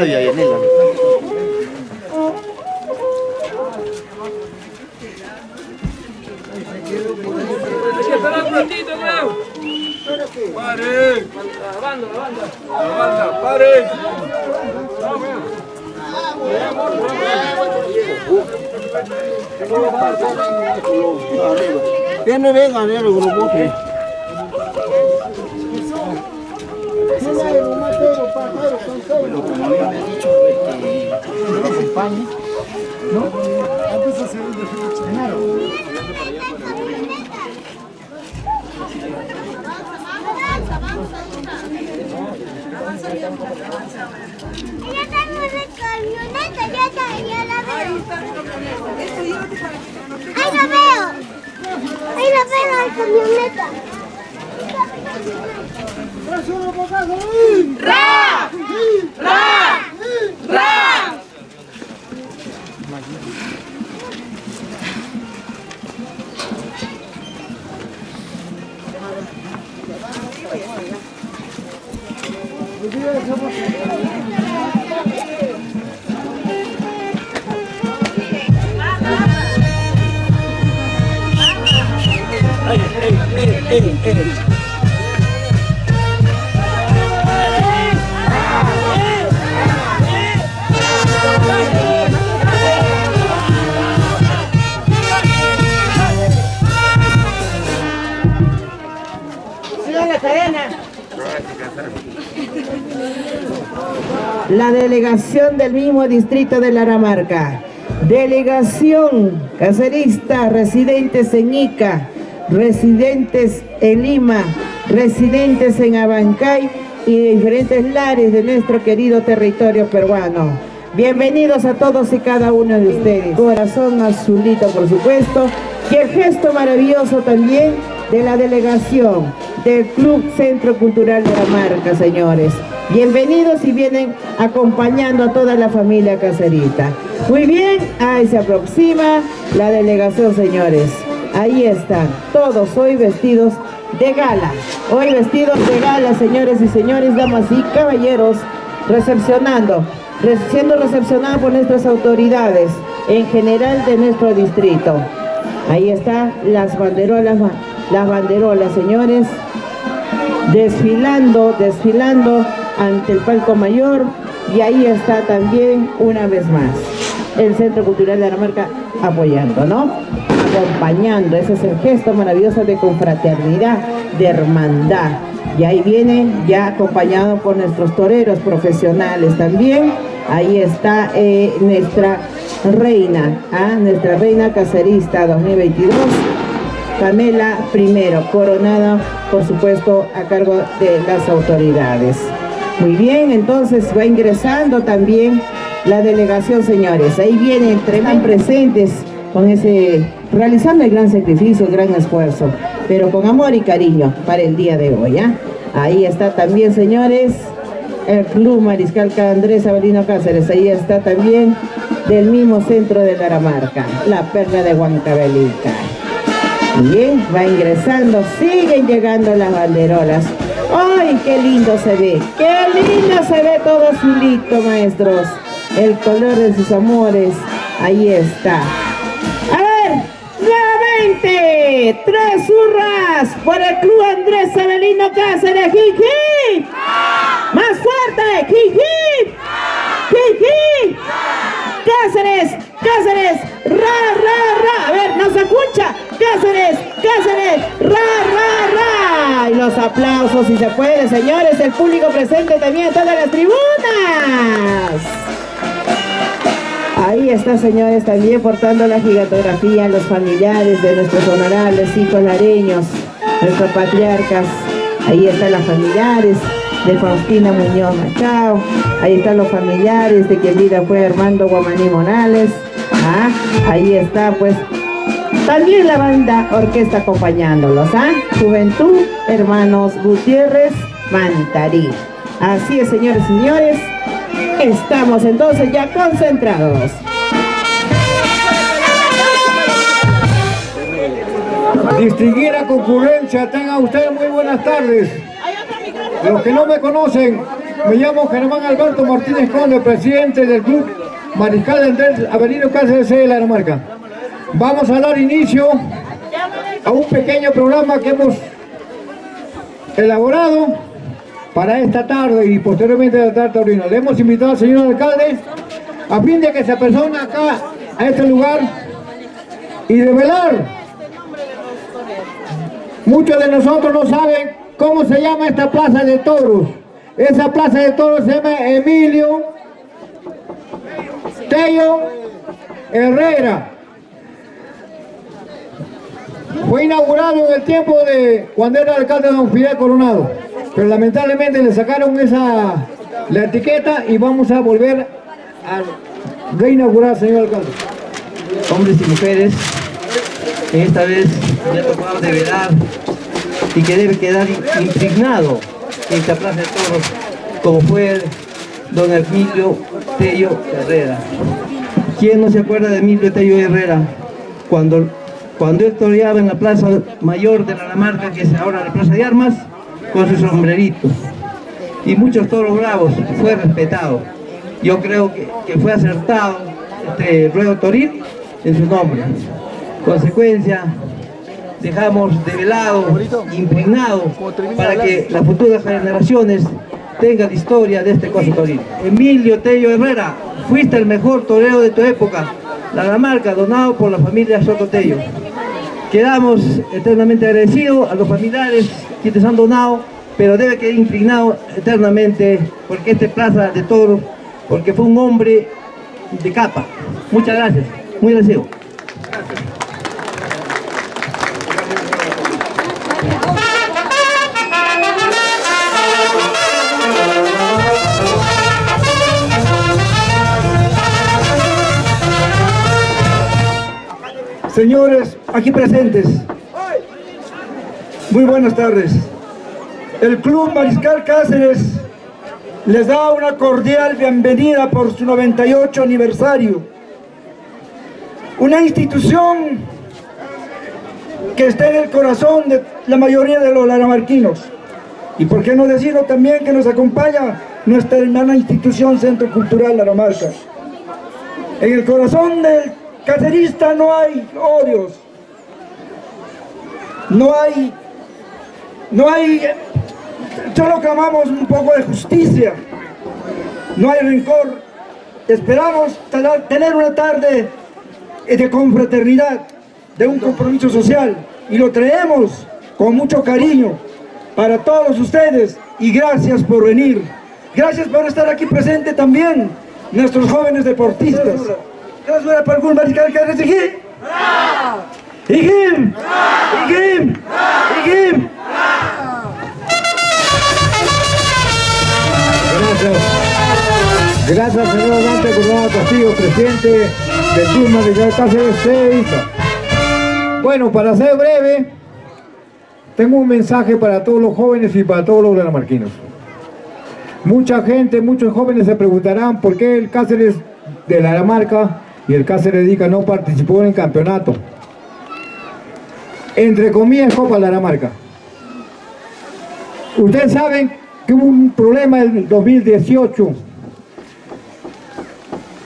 radio, Yanela. Espera un ratito, Leo. ¡Pare! La banda, pare. Que no vengan el grupo. Bueno, como había dicho, que lo acompañe, ¿no? Antes de hacer el desfile. Claro. Ya tenemos la camioneta, ya la veo. ¡Ahí la veo! ¡Ahí la veo, la camioneta! ¡Ra! ¡Ra! ¡Ra! La delegación del mismo distrito de Laramarca, delegación cacerista, residentes en Ica, residentes en Lima, residentes en Abancay y de diferentes lares de nuestro querido territorio peruano. Bienvenidos a todos y cada uno de ustedes. Corazón azulito, por supuesto, y el gesto maravilloso también de la delegación del Club Centro Cultural de Laramarca, señores. Bienvenidos y vienen acompañando a toda la familia cacerita. Muy bien, ahí se aproxima la delegación, señores. Ahí están, todos hoy vestidos de gala. Hoy vestidos de gala, señores y señores, damas y caballeros, siendo recepcionados por nuestras autoridades en general de nuestro distrito. Ahí están las banderolas, señores, desfilando ante el palco mayor, y ahí está también una vez más el Centro Cultural de Laramarca apoyando, ¿no? Acompañando. Ese es el gesto maravilloso de confraternidad, de hermandad. Y ahí viene ya acompañado por nuestros toreros profesionales también. Ahí está nuestra reina cacerista 2022, Pamela I, coronada, por supuesto, a cargo de las autoridades. Muy bien, entonces va ingresando también la delegación, señores. Ahí vienen, están presentes con realizando el gran sacrificio, el gran esfuerzo, pero con amor y cariño para el día de hoy, ¿ah? Ahí está también, señores, el Club Mariscal Andrés Avelino Cáceres. Ahí está también del mismo centro de Laramarca, la perla de Huancavelica. Bien, va ingresando, siguen llegando las banderolas. ¡Ay, qué lindo se ve! ¡Qué lindo se ve todo azulito, maestros! El color de sus amores, ahí está. A ver, nuevamente, 3 hurras por el Club Andrés Avelino Cáceres. ¡Jiji! ¡Más fuerte! ¡Jiji! ¡Jiji! ¡Cáceres! ¡Cáceres! ¡Ra, ra, ra! A ver, no se escucha. ¡Cáceres! ¡Cáceres! ¡Ra, ra, ra! Y los aplausos, si se puede, señores, el público presente también en todas las tribunas. Ahí está, señores, también portando la gigantografía, los familiares de nuestros honorables hijos lareños, nuestros patriarcas. Ahí están las familiares de Faustina Muñoz Machado. Ahí están los familiares de quien vida fue Armando Guamaní Morales. Ahí está, pues, también la banda orquesta acompañándolos, Juventud Hermanos Gutiérrez Mantarí. Así es, señores y señores, estamos entonces ya concentrados. Distinguida concurrencia, tengan ustedes muy buenas tardes. Los que no me conocen, Me llamo Germán Alberto Martínez Conde, presidente del Club Mariscal Andrés Avelino Cáceres de la Dinamarca. Vamos a dar inicio a un pequeño programa que hemos elaborado para esta tarde y posteriormente a la tarde taurina. Le hemos invitado al señor alcalde a fin de que se apersone acá a este lugar y develar. Muchos de nosotros no saben cómo se llama esta plaza de toros. Esa plaza de toros se llama Emilio Tello Herrera. Fue inaugurado en el tiempo de cuando era alcalde don Fidel Coronado, pero lamentablemente le sacaron la etiqueta y vamos a volver a reinaugurar, señor alcalde. Hombres y mujeres, esta vez me ha tocado develar y que debe quedar impregnado esta plaza de toros, como fue don Emilio Tello Herrera. ¿Quién no se acuerda de Emilio Tello Herrera? Cuando él toreaba en la plaza mayor de la Dinamarca, que es ahora la plaza de armas, con su sombrerito. Y muchos toros bravos, fue respetado. Yo creo que fue acertado este ruedo toril en su nombre. Consecuencia, dejamos develado, impregnado, para que las futuras generaciones tengan la historia de este coso toril. Emilio Tello Herrera, fuiste el mejor torero de tu época, la Dinamarca, donado por la familia Soto Tello. Quedamos eternamente agradecidos a los familiares que te han donado, pero debe quedar impregnado eternamente, porque esta plaza de toros, porque fue un hombre de capa. Muchas gracias, muy agradecido. Señores aquí presentes, muy buenas tardes. El Club Mariscal Cáceres les da una cordial bienvenida por su 98 aniversario. Una institución que está en el corazón de la mayoría de los dinamarquinos. Y por qué no decirlo también que nos acompaña nuestra hermana institución Centro Cultural Dinamarca. En el corazón del cacerista no hay odios, no hay, solo clamamos un poco de justicia, no hay rencor. Esperamos tener una tarde de confraternidad, de un compromiso social, y lo traemos con mucho cariño para todos ustedes, y gracias por venir, gracias por estar aquí presente también nuestros jóvenes deportistas. Gracias por el Club Mariscal Cáceres. ¡Igim! ¡Igim! ¡Igim! Gracias, señor Dante Coronado Castillo, presidente del Club Mariscal Cáceres. Bueno, para ser breve, tengo un mensaje para todos los jóvenes y para todos los dinamarquinos. Mucha gente, muchos jóvenes se preguntarán por qué el Cáceres de la Dinamarca y el Cáceres de Ica no participó en el campeonato. Entre comillas, Copa de la Dinamarca. Ustedes saben que hubo un problema en el 2018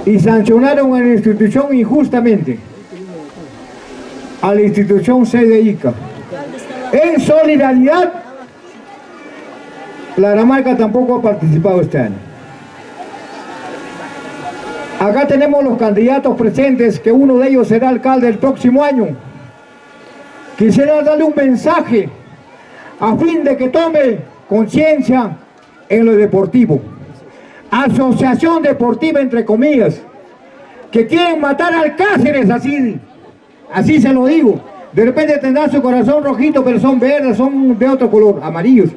y sancionaron a la institución injustamente, a la institución C de Ica. En solidaridad, la Dinamarca tampoco ha participado este año. Acá tenemos los candidatos presentes, que uno de ellos será alcalde el próximo año. Quisiera darle un mensaje a fin de que tome conciencia en lo deportivo. Asociación deportiva, entre comillas, que quieren matar al Cáceres, así se lo digo. De repente tendrá su corazón rojito, pero son verdes, son de otro color, amarillos.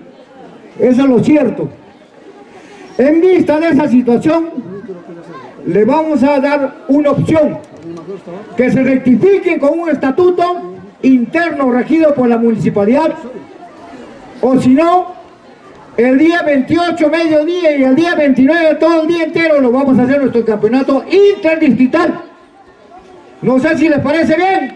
Eso es lo cierto. En vista de esa situación, le vamos a dar una opción, que se rectifiquen con un estatuto interno regido por la municipalidad, o si no, el día 28 mediodía y el día 29 todo el día entero lo vamos a hacer nuestro campeonato interdistrital. No sé si les parece bien.